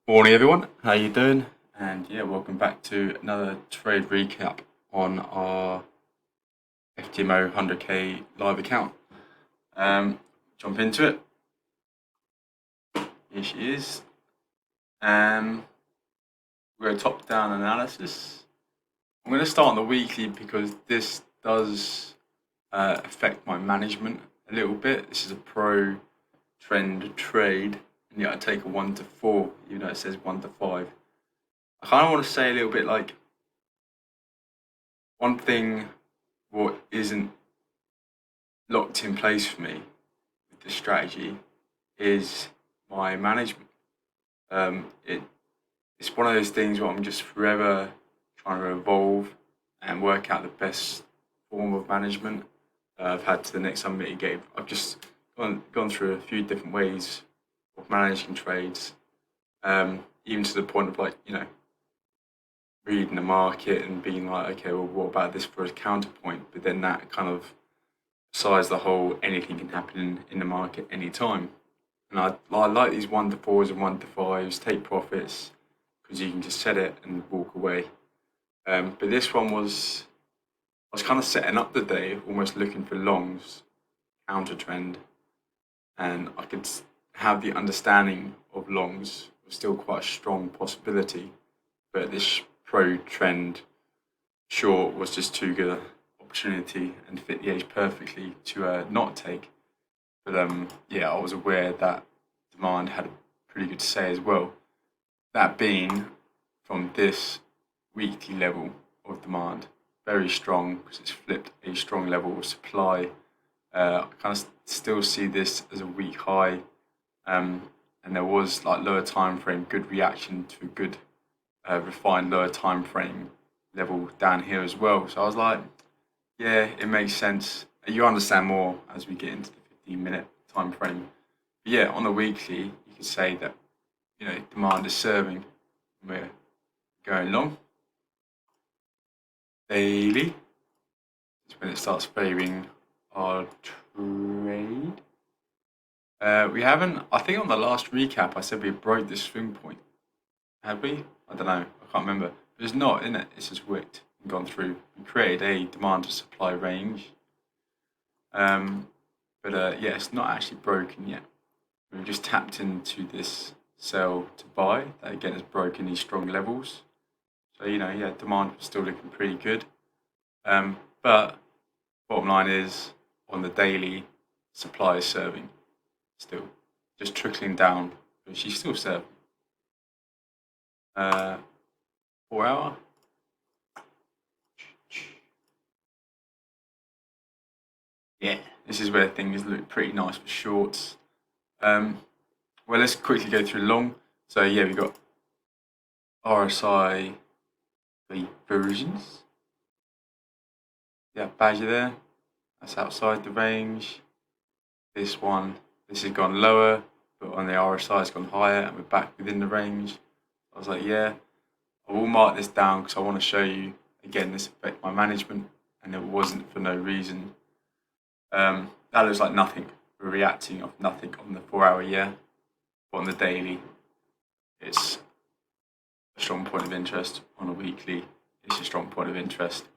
Morning everyone, how you doing? And yeah, welcome back to another trade recap on our FTMO 100k live account. Jump into it. Here she is. We're a top-down analysis. I'm going to start on the weekly because this does affect my management a little bit. This is a pro trend trade, and yet I take a 1 to 4, even though it says 1 to 5. I kind of want to say a little bit like one thing what isn't locked in place for me with the strategy is my management. It's one of those things where I'm just forever trying to evolve and work out the best form of management I've had to the next unmitigated. I've just gone through a few different ways of managing trades, even to the point of reading the market and being like, okay, well, what about this for a counterpoint? But then that kind of besides the whole anything can happen in the market anytime. And I like these 1 to 4s and 1 to 5s, take profits because you can just set it and walk away. But this one I was kind of setting up the day, almost looking for longs, counter trend, and I could have the understanding of longs was still quite a strong possibility, but this pro trend short was just too good an opportunity and fit the age perfectly to not take. But yeah, I was aware that demand had a pretty good say as well. That being from this weekly level of demand, very strong because it's flipped a strong level of supply. I kind of still see this as a weak high, and there was like lower time frame, good reaction to a good refined lower time frame level down here as well. So I was like, yeah, it makes sense. You understand more as we get into the 15-minute time frame. But yeah, on the weekly, you could say that demand is serving. We're going long. Daily is when it starts favouring our trade. We haven't. I think on the last recap, I said we broke the swing point. Have we? I don't know. I can't remember. But it's not, in it? It's just wicked and gone through. We created a demand to supply range. But yeah, it's not actually broken yet. We've just tapped into this sell to buy. That again has broken these strong levels. So yeah, demand was still looking pretty good. But bottom line is on the daily, supply is serving still, just trickling down, but she's still serving. 4 hour. Yeah, this is where things look pretty nice for shorts. Well, let's quickly go through long. So yeah, we got RSI versions. Yeah, badger there. That's outside the range. This has gone lower, but on the RSI it's gone higher, and we're back within the range. I was like, yeah, I will mark this down because I want to show you again this affect my management, and it wasn't for no reason. That looks like nothing. We're reacting off nothing on the 4 hour, yeah, but on the daily, it's a strong point of interest. On a weekly, it's a strong point of interest,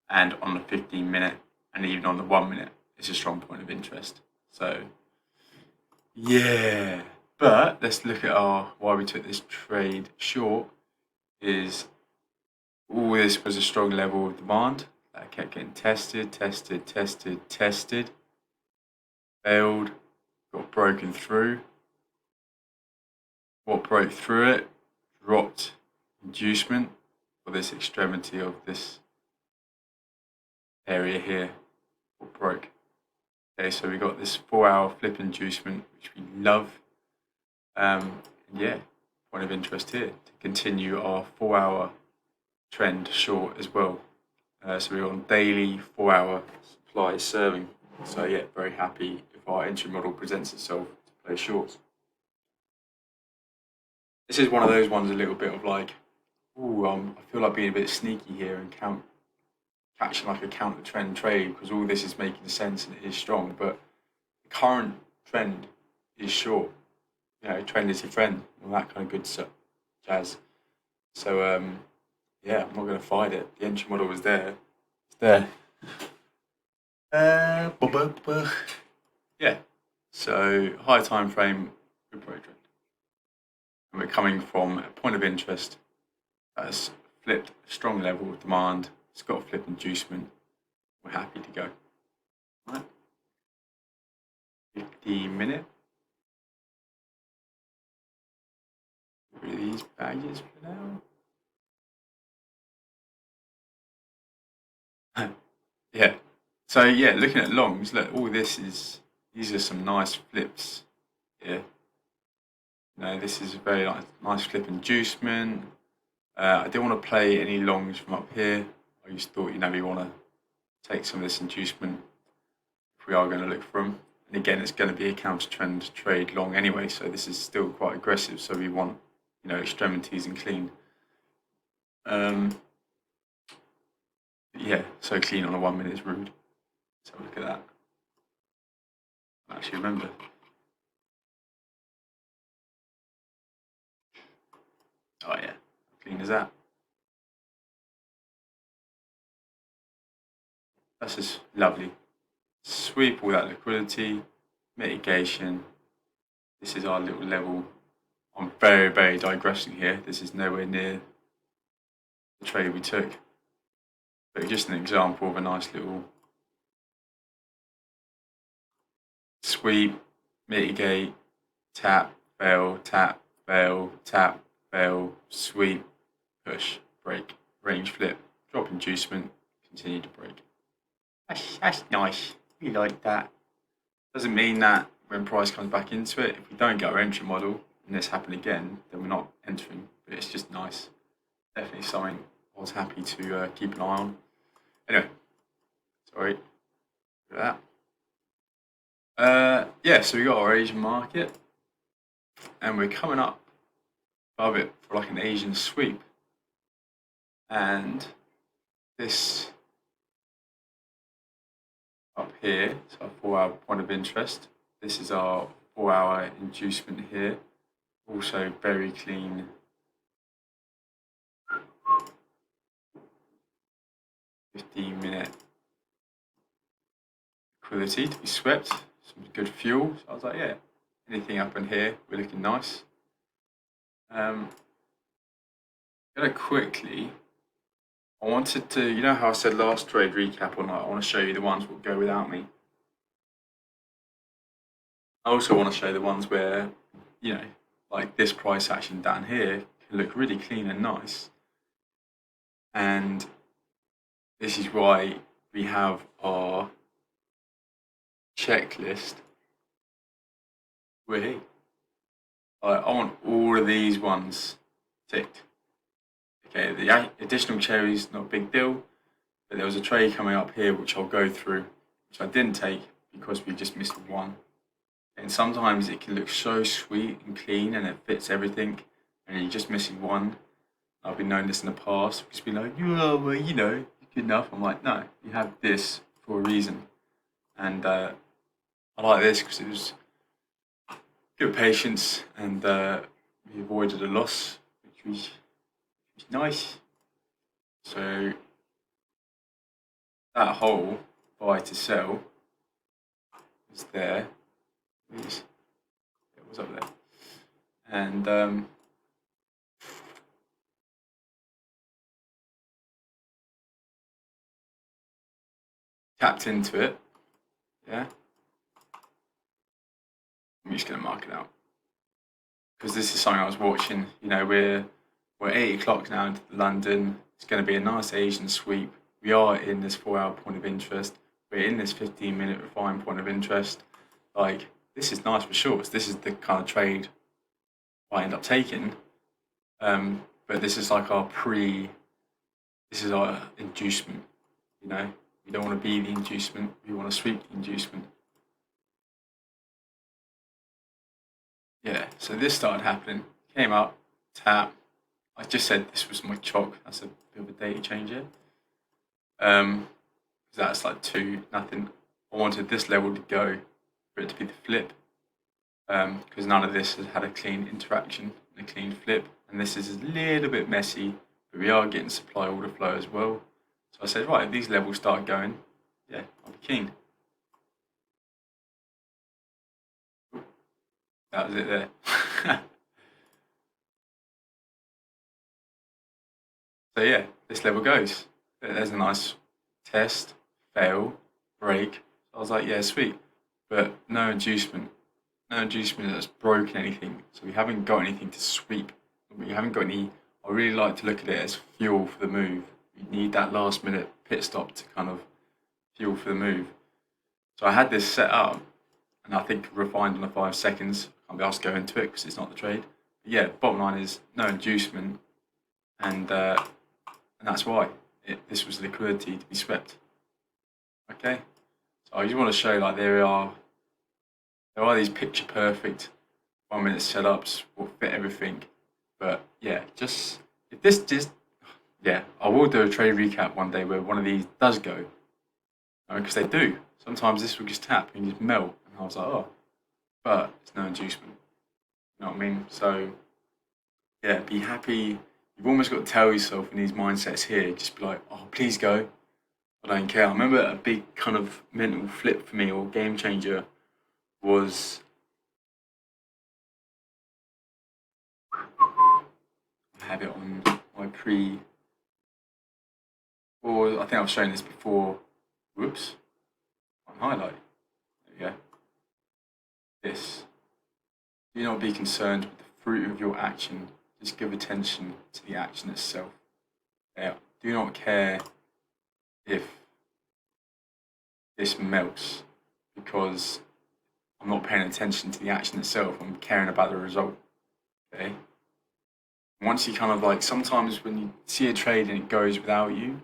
and on the 15-minute and even on the 1 minute, it's a strong point of interest. So yeah, but let's look at why we took this trade short. Is all this was a strong level of demand that kept getting tested, failed, got broken through. What broke through it dropped inducement for this extremity of this area here. What broke? Okay, so we got this 4 hour flip inducement, which we love. Yeah, point of interest here to continue our 4 hour trend short as well. So we're on daily 4 hour supply serving. So yeah, very happy if our entry model presents itself to play shorts. This is one of those ones a little bit of like, I feel like being a bit sneaky here and catching like a counter trend trade because all this is making sense and it is strong, but the current trend is short. Trend is your friend, all that kind of good stuff. jazz. So yeah, I'm not going to fight it. The entry model was there. It's there. Yeah. So high time frame, good pro trend. And we're coming from a point of interest that has flipped a strong level of demand. It's got a flip inducement. We're happy to go. Right. 50-minute. Get rid of these badges for now. Yeah. So yeah, looking at longs, look, all this is these are some nice flips here. This is a very nice flip inducement. I didn't want to play any longs from up here. I just thought, we want to take some of this inducement if we are going to look for them. And again, it's going to be a counter trend trade long anyway, so this is still quite aggressive. So we want, extremities and clean. Yeah, so clean on a 1 minute is rude. Let's have a look at that. I actually remember. Oh yeah, clean as that. That's just lovely. Sweep all that liquidity, mitigation. This is our little level. I'm very, very digressing here. This is nowhere near the trade we took. But just an example of a nice little sweep, mitigate, tap, fail, tap, fail, tap, fail, sweep, push, break, range flip, drop inducement, continue to break. That's nice. We like that. Doesn't mean that when price comes back into it, if we don't get our entry model and this happen again, then we're not entering. But it's just nice. Definitely something I was happy to keep an eye on. Anyway, sorry for that. Yeah, so we got our Asian market, and we're coming up above it for like an Asian sweep. And this up here is our 4-hour point of interest. This is our 4-hour inducement here. Also very clean. 15-minute liquidity to be swept. Some good fuel. So I was like, yeah, anything up in here, we're looking nice. Gonna quickly, I wanted to, how I said last trade recap on, I want to show you the ones that will go without me. I also want to show the ones where, like this price action down here can look really clean and nice. And this is why we have our checklist. I want all of these ones ticked. Okay, the additional cherries, not a big deal, but there was a trade coming up here which I'll go through, which I didn't take because we just missed one. And sometimes it can look so sweet and clean and it fits everything, and you're just missing one. I've been known this in the past, just be like, oh, well, good enough. I'm like, no, you have this for a reason. And I like this because it was good patience and we avoided a loss, which was nice. So that whole buy to sell is there. It was up there. And tapped into it. Yeah. I'm just going to mark it out. Because this is something I was watching. We're 8 o'clock now into London. It's going to be a nice Asian sweep. We are in this 4-hour point of interest. We're in this 15-minute refined point of interest. Like, this is nice for shorts. This is the kind of trade I end up taking. But this is like this is our inducement. We don't want to be the inducement. We want to sweep the inducement. Yeah, so this started happening. Came up, tap. I just said this was my chalk. That's a bit of a data change here. That's like 2, nothing. I wanted this level to go for it to be the flip. Because none of this has had a clean interaction, a clean flip. and this is a little bit messy, but we are getting supply order flow as well. So I said, right, if these levels start going, yeah, I'll be keen. That was it there. So yeah, this level goes. There's a nice test, fail, break. I was like, yeah, sweet. But no inducement. No inducement that's broken anything. So we haven't got anything to sweep. We haven't got any. I really like to look at it as fuel for the move. We need that last minute pit stop to kind of fuel for the move. So I had this set up, and I think refined on the 5 seconds. I can't be asked to go into it because it's not the trade. But yeah, bottom line is no inducement, and that's why this was liquidity to be swept. Okay, so I just want to show like there are these picture perfect 1 minute setups will fit everything, but yeah, just if this just yeah, I will do a trade recap one day where one of these does go because they do. Sometimes this will just tap and just melt, and I was like, oh, but it's no inducement. You know what I mean? So yeah, be happy. You've almost got to tell yourself in these mindsets here, just be like, oh, please go. I don't care. I remember a big kind of mental flip for me or game changer was I have it on my or I think I've shown this before. Whoops, on highlight. There we go. This. Do not be concerned with the fruit of your action. Just give attention to the action itself. Yeah. Do not care if this melts because I'm not paying attention to the action itself. I'm caring about the result. Okay. Once you kind of like sometimes when you see a trade and it goes without you,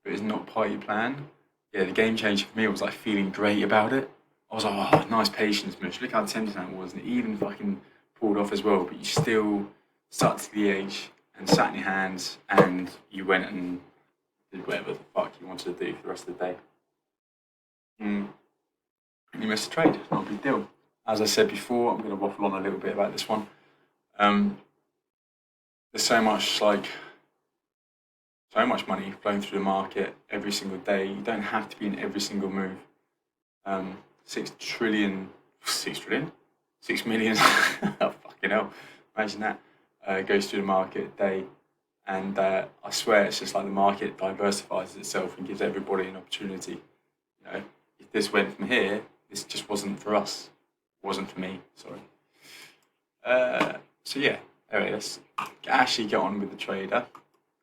but it's not part of your plan. Yeah, the game changer for me was like feeling great about it. I was like, oh, nice patience, Mitch. Look how tempting that was, and it even fucking pulled off as well. But you still stuck to the edge and sat in your hands, and you went and did whatever the fuck you wanted to do for the rest of the day. And you missed a trade. Not a big deal. As I said before, I'm going to waffle on a little bit about this one. There's so much money flowing through the market every single day. You don't have to be in every single move. 6 million, oh, fucking hell, imagine that, goes through the market a day. And I swear it's just like the market diversifies itself and gives everybody an opportunity. You know, if this went from here, this just wasn't for us. It wasn't for me, sorry. So yeah, anyway, let's actually get on with the trader.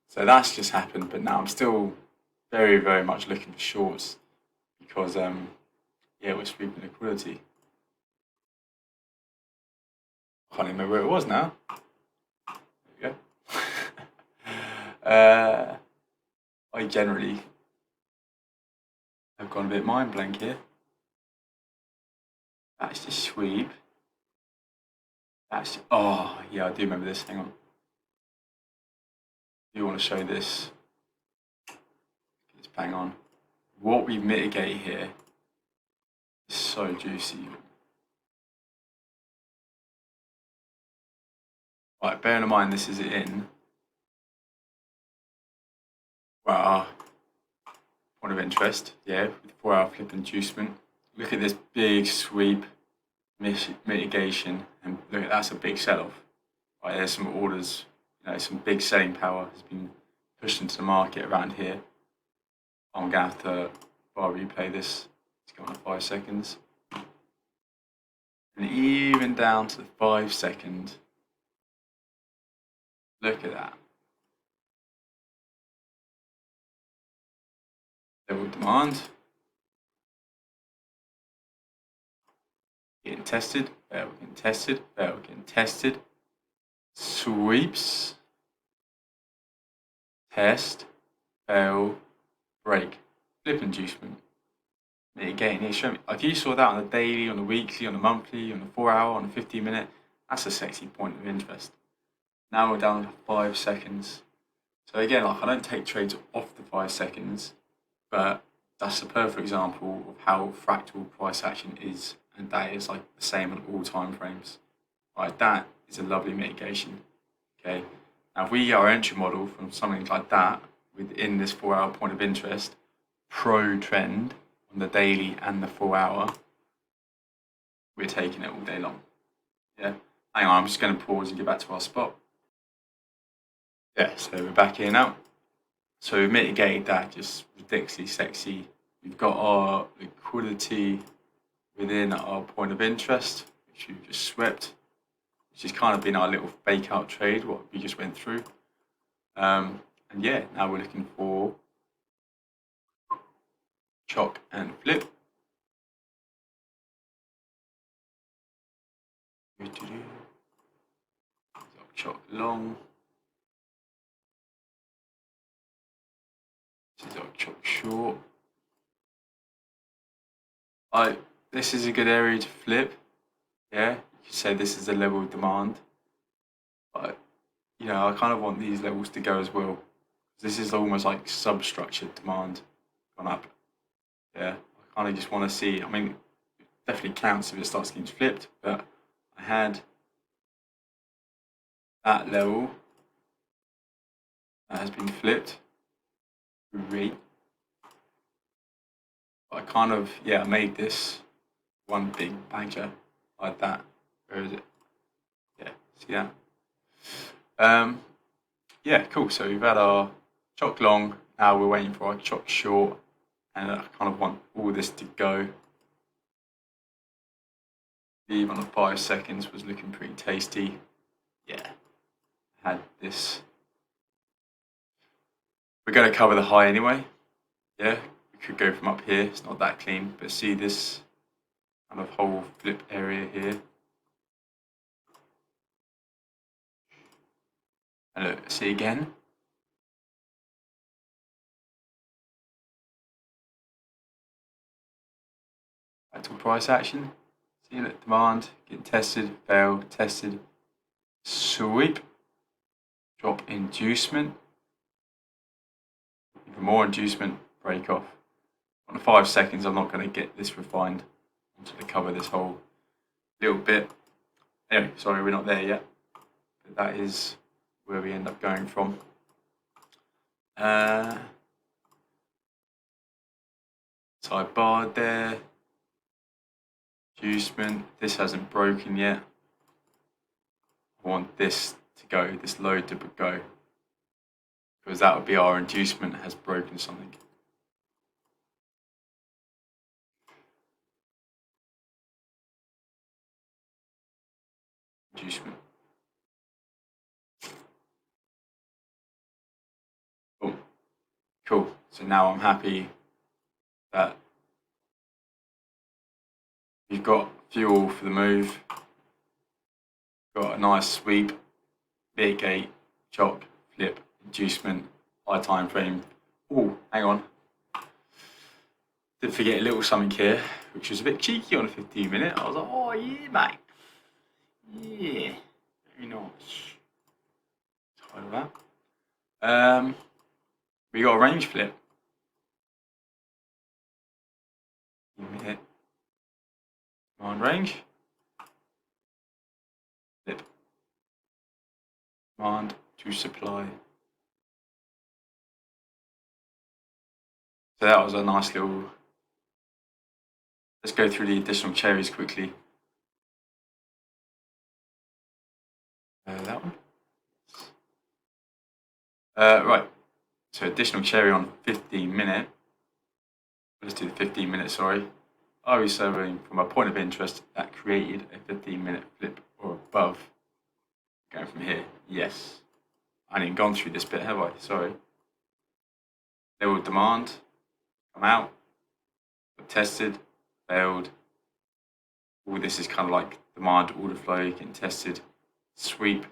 So that's just happened, but now I'm still very, very much looking for shorts because yeah, we're sweeping liquidity. I can't even remember where it was now. There we go. I generally have gone a bit mind blank here. That's just sweep. Oh yeah, I do remember this. Hang on. I do want to show this. Let's bang on. What we mitigate here is so juicy. Right, bearing in mind this is in. Wow, point of interest, yeah, with 4 hour flip inducement. Look at this big sweep mitigation, and look at that's a big sell-off. Right, there's some orders, some big selling power has been pushed into the market around here. I'm gonna have to bar replay this. Let's go on to 5 seconds. And even down to the 5 second, look at that. Level demand. Getting tested, fail, getting tested, fail, getting tested. Sweeps, test, fail, break, flip inducement. Mitigating here, show me. If you saw that on the daily, on the weekly, on the monthly, on the 4 hour, on the 15 minute, that's a sexy point of interest. Now we're down to 5 seconds. So again, like I don't take trades off the 5 seconds, but that's a perfect example of how fractal price action is, and that is like the same on all time frames. Right, that is a lovely mitigation. Okay, Now, if we get our entry model from something like that within this 4-hour point of interest, pro trend on the daily and the 4-hour, we're taking it all day long. Yeah. Hang on, I'm just going to pause and get back to our spot. Yeah, so we're back here now. So we've mitigated that just ridiculously sexy. We've got our liquidity within our point of interest, which we've just swept, which has kind of been our little fake out trade, what we just went through. And yeah, now we're looking for chock and flip. Chock long. This is our chock short. This is a good area to flip. Yeah, you could say this is a level of demand. But you know, I kind of want these levels to go as well. This is almost like substructured demand gone up. Yeah, I kind of just want to see. I mean, it definitely counts if it starts getting flipped, but I had that level that has been flipped. Great. I kind of, yeah, I made this one big badger like that. Where is it? Yeah, see that? Yeah, cool. So we've had our chock long. Now we're waiting for our chock short, and I kind of want all this to go. Even on 5 seconds was looking pretty tasty. Yeah, had this. We're going to cover the high anyway. Yeah, we could go from up here. It's not that clean, but see this kind of whole flip area here. And look, see again. Back to price action. See that demand, get tested, fail, tested, sweep, drop inducement, even more inducement, break off. On 5 seconds, I'm not going to get this refined. I'm just going to cover this whole little bit. Anyway, sorry, we're not there yet. But that is where we end up going from. So I barred there. Inducement. This hasn't broken yet. I want this to go, this low to go. Because that would be our inducement has broken something. Inducement. Boom. Cool. So now I'm happy that we've got fuel for the move. Got a nice sweep, big 8, chock, flip, inducement, high time frame. Oh, hang on. Did forget a little something here, which was a bit cheeky on a 15-minute. I was like, oh yeah, mate. Yeah, very nice. Tired of that. We got a range flip. Minute. Command range. Flip. Command to supply. So that was a nice little. Let's go through the additional cherries quickly. That one. Right. So additional cherry on 15-minute. Let's do the 15-minute, sorry. Are we serving from a point of interest that created a 15-minute flip or above? Going from here, yes. I haven't even gone through this bit, have I? Sorry. Level of demand, come out, tested, failed. All this is kind of like demand, order flow, getting tested, sweep,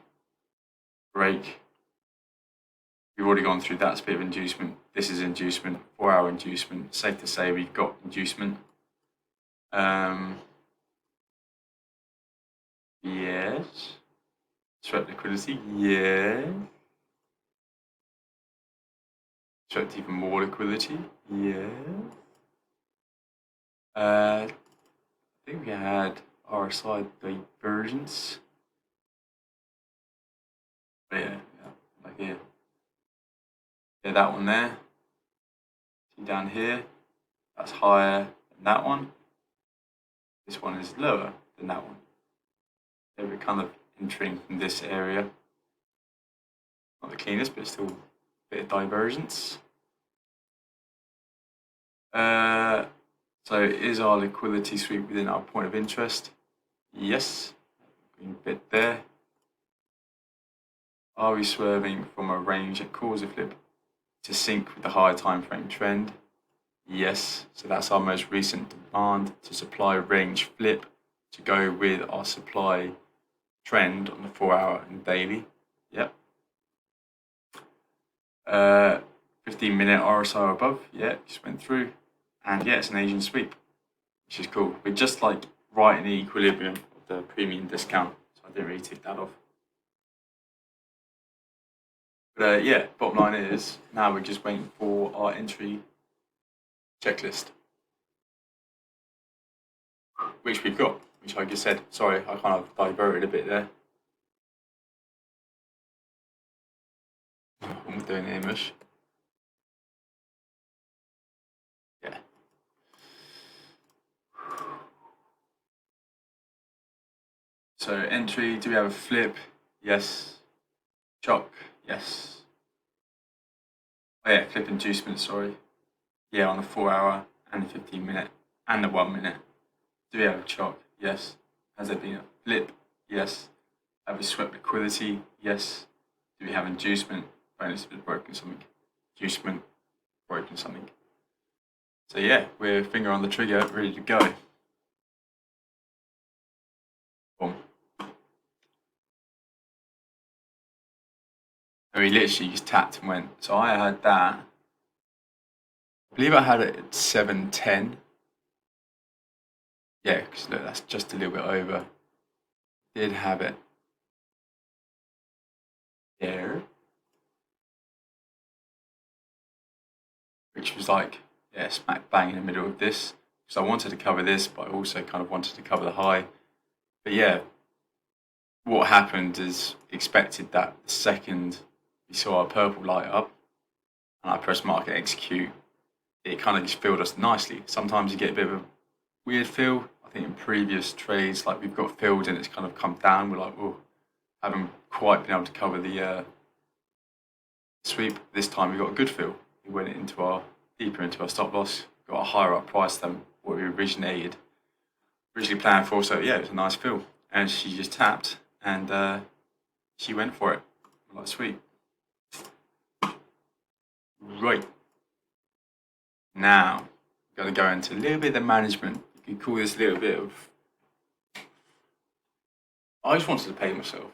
break. We've already gone through that bit of inducement. This is inducement, 4-hour inducement. Safe to say we've got inducement. Yes. Swept liquidity, yes. Swept even more liquidity, yes. I think we had RSI divergence. But yeah, that one there. See down here, that's higher than that one. This one is lower than that one. So we're kind of entering from this area. Not the cleanest, but still a bit of divergence. So is our liquidity sweep within our point of interest? Yes. Green bit there. Are we swerving from a range that causes a flip to sync with the higher time frame trend? Yes. So that's our most recent demand to supply range flip to go with our supply trend on the 4-hour and daily. Yep. 15-minute RSI above. Yeah, just went through. And yeah, it's an Asian sweep, which is cool. We're just like right in the equilibrium of the premium discount, so I didn't really tick that off. But yeah, bottom line is now we're just waiting for our entry checklist, which we've got, which like I said, sorry, I kind of diverted a bit there. I'm doing English. Yeah. So entry, do we have a flip? Yes. Chock? Yes. Oh yeah, flip inducement, sorry. Yeah, on the 4-hour and the 15-minute and the 1-minute. Do we have a chock? Yes. Has there been a flip? Yes. Have we swept liquidity? Yes. Do we have inducement? Bonus has broken something. Inducement, broken something. So yeah, we're finger on the trigger, ready to go. Boom. And we literally just tapped and went. So I had that. I believe I had it at 710. Yeah, because look, that's just a little bit over. Did have it there, which was like, yeah, smack bang in the middle of this. So I wanted to cover this, but I also kind of wanted to cover the high. But yeah, what happened is expected that the second we saw our purple light up and I pressed market execute, it kind of just filled us nicely. Sometimes you get a bit of a weird feel. I think in previous trades, like we've got filled and it's kind of come down. We're like, oh, haven't quite been able to cover the sweep. This time we got a good feel. We went deeper into our stop loss, got a higher up price than what we originally planned for. So yeah, it was a nice feel. And she just tapped and she went for it. Like sweet. Right. Now, got to go into a little bit of the management. You could call this a little bit of. I just wanted to pay myself.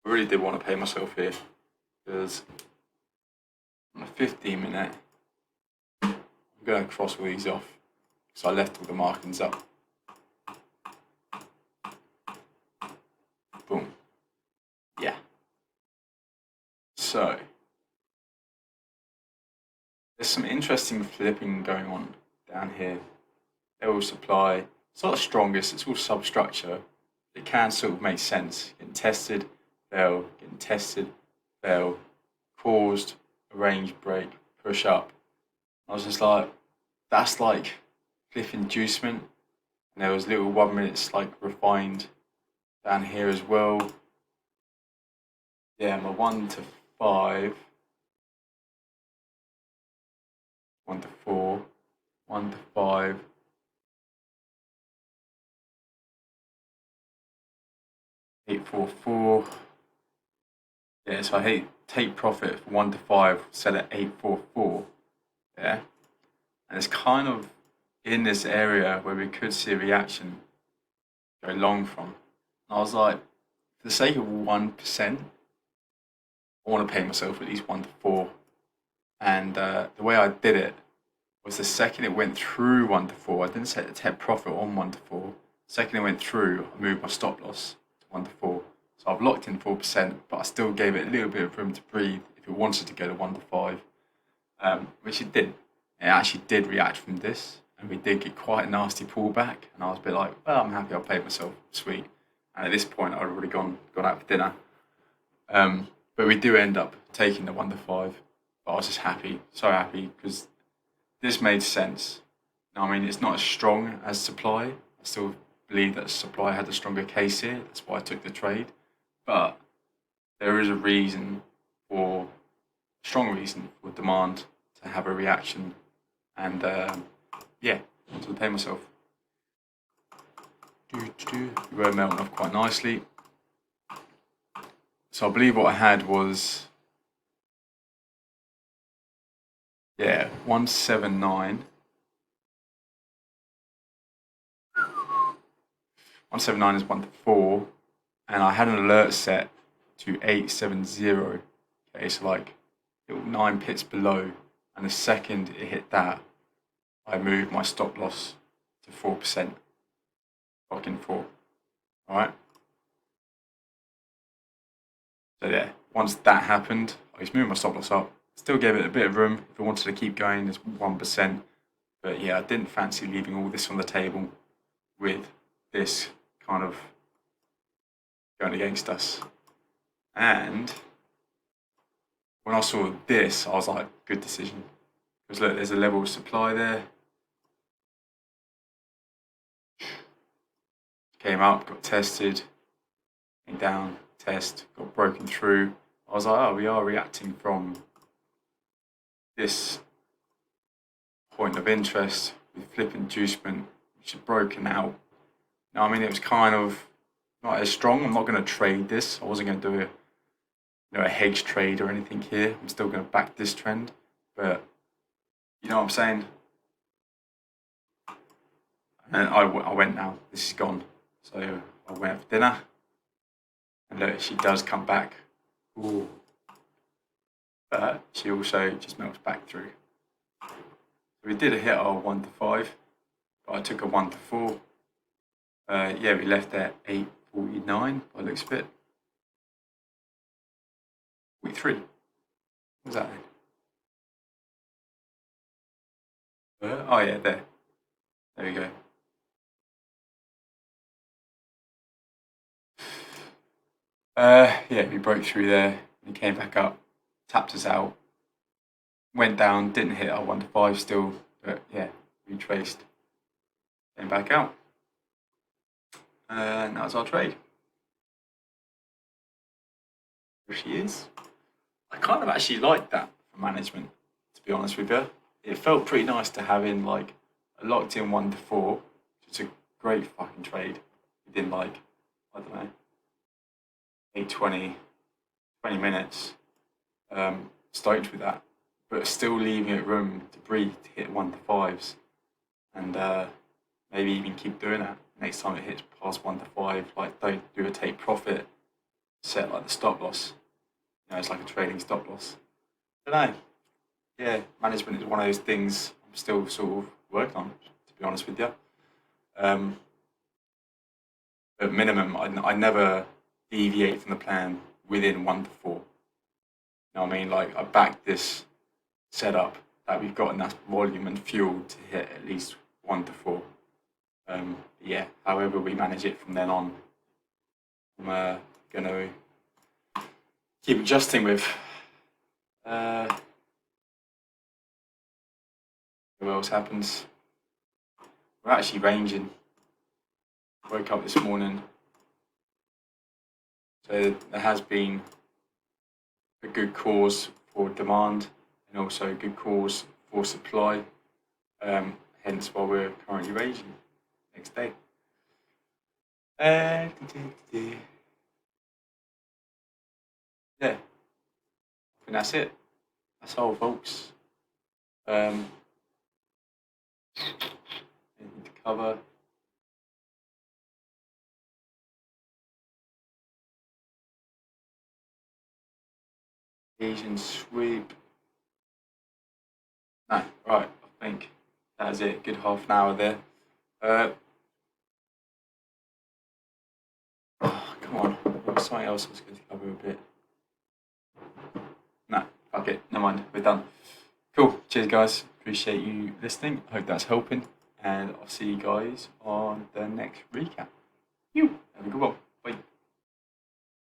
I really did want to pay myself here because on a 15-minute, I'm going to cross all these off because I left all the markings up. Boom. Yeah. So, there's some interesting flipping going on down here. They will supply. It's not the strongest, it's all substructure. It can sort of make sense. Getting tested, fail, getting tested, fail, caused a range break, push up. I was just like, that's like flip inducement. And there was little 1 minutes like refined down here as well. Yeah, my 1 to 5, 1 to 4, 1 to 5. Eight, 4, 4. Yeah, so I take profit from 1 to 5, sell at 8, 4, 4. Yeah, and it's kind of in this area where we could see a reaction go long from. And I was like, for the sake of 1%, I want to pay myself at least 1 to 4. And the way I did it was the second it went through 1 to 4, I didn't set the take profit on 1 to 4. The second it went through, I moved my stop loss to 1 to 4. So I've locked in 4%, but I still gave it a little bit of room to breathe if it wanted to go to 1 to 5, which it didn't. It actually did react from this, and we did get quite a nasty pullback. And I was a bit like, well, I'm happy I paid myself, sweet. And at this point, I'd already gone out for dinner. But we do end up taking the 1 to 5. but I was just happy, so happy, because this made sense. Now, I mean, it's not as strong as supply. I still believe that supply had a stronger case here. That's why I took the trade. But there is a reason for, strong reason for demand to have a reaction. And yeah, to pay myself. You were melting off quite nicely. So I believe what I had was, yeah, 179. 179 is 1 to 4, and I had an alert set to 870. Okay, so like it was 9 pips below, and the second it hit that, I moved my stop loss to 4%. Fucking 4. Alright? So yeah, once that happened, I just moved my stop loss up. Still gave it a bit of room. If I wanted to keep going, there's 1%. But yeah, I didn't fancy leaving all this on the table with this kind of going against us. And when I saw this, I was like, good decision. Because look, there's a level of supply there. Came up, got tested, came down, test, got broken through. I was like, oh, we are reacting from this point of interest with flip inducement, which had broken out. Now, I mean, it was kind of not as strong. I'm not going to trade this. I wasn't going to do a hedge trade or anything here. I'm still going to back this trend, but you know what I'm saying? And I went now. This is gone. So I went for dinner, and look, she does come back. Ooh. But she also just melts back through. So we did a hit our 1 to 5, but I took a 1 to 4. Yeah, we left at 849 by the looks of it. 43. What was that then? Oh yeah, there. There we go. Yeah, we broke through there and came back up, tapped us out, went down, didn't hit our 1 to 5 still, but yeah, retraced, came back out. And that was our trade. There she is. I kind of actually like that for management, to be honest with you. It felt pretty nice to have in like a locked in 1 to 4, which is a great fucking trade within like, I don't know, 8:20, 20 minutes. Stoked with that, but still leaving it room to breathe to hit 1 to 5s, and maybe even keep doing that next time it hits past 1 to 5. Like, don't do a take profit, set like the stop loss. It's like a trading stop loss. But no, yeah, management is one of those things I'm still sort of working on, to be honest with you. At minimum, I never deviate from the plan within 1 to 4. You know what I mean? Like, I backed this setup that we've got enough volume and fuel to hit at least 1 to 4. Yeah, however we manage it from then on, I'm going to keep adjusting with. What else happens? We're actually ranging. Woke up this morning, so there has been a good cause for demand and also a good cause for supply. Hence why we're currently ranging next day. Yeah, I think that's it. That's all, folks. Anything to cover? Asian sweep. No, right, I think that's it. Good half an hour there. Come on, there was something else I was going to cover a bit. No, fuck it, never mind, we're done. Cool, cheers guys, appreciate you listening, I hope that's helping, and I'll see you guys on the next recap. You have a good one.